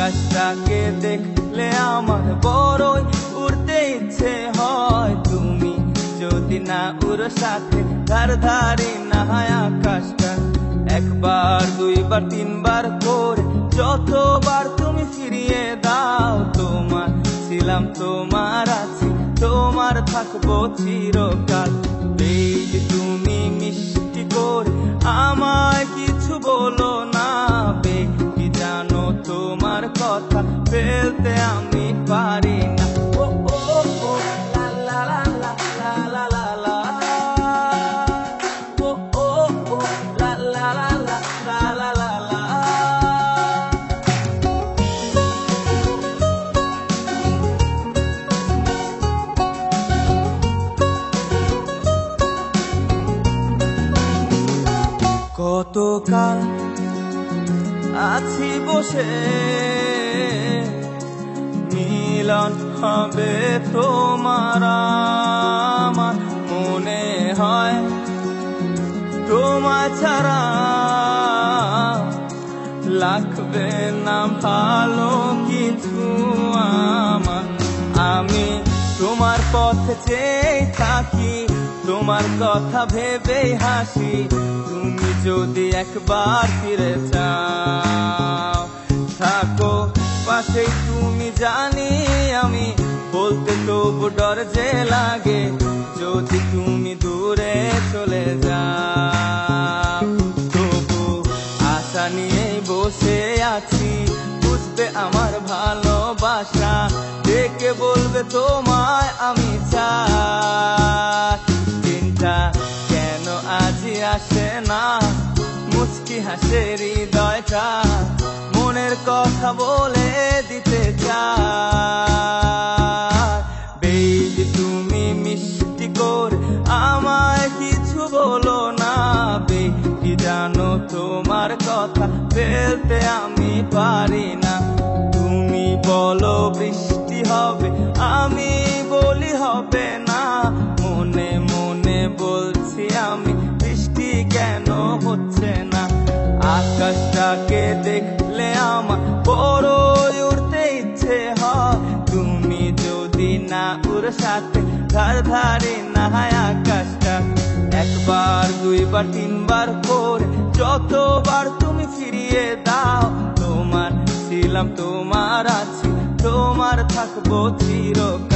আকাশটাকে দেখলে আমার বড়ই উড়তে ইচ্ছে হয়। তুমি যদি না উড়ো সাথে ধার ধারি না হয় আকাশটা। একবার দুইবার তিনবার করে যতবার তুমি ফিরিয়ে দাও, তোমার ছিলাম তোমার আছি তোমার থাকবো চিরকাল। বেবি তুমি মিষ্টি করে আমায় কিছু বলো না, বেবি জানো তোমার কথা ফেলতে আমি পারি না। ও ও ও লা লা লা লা লা লা লা, ও ও ও লা লা লা লা লা লা লা। কতকাল আছি বসে, মিলন হবে তোমার আমার, মনে হয় তোমার ছাড়া লাগবে না ভালো কিছু আমার। আমি তোমার পথে চেয়ে থাকি, তোমার কথা ভেবেই হাসি। তুমি যদি একবার ফিরে যাও, থাকো পাশেই তুমি জানি আমি, বলতে তবু ডর যে লাগে যদি তুমি দূরে চলে যাও। তবু আশা নিয়ে বসে আছি, বুঝবে আমার ভালোবাসা, ডেকে বলবে তোমায় আমি চাই। চিন্তা কেন আজি আসে না, মুচকি হাসে হৃদয়টা, মনের কথা বলে দিতে চাই। বেবি তুমি মিষ্টি করে আমায় কিছু বলো না, বেবি জানো তোমার কথা ফেলতে আমি পারি না। তুমি বলো বৃষ্টি হবে, আমি বলি হবে না, মনে মনে বলছি আমি বৃষ্টি কেন হচ্ছে না। আকাশটাকে দেখলে আমার বড়ই উড়তে ইচ্ছে হয়, তুমি যদি না উড়ো সাথে ধার ধারি না হয় আকাশটা। একবার দুইবার তিনবার করে যতবার তুমি ফিরিয়ে দাও, তোমার ছিলাম তোমার আছি তোমার থাকবো চিরকাল।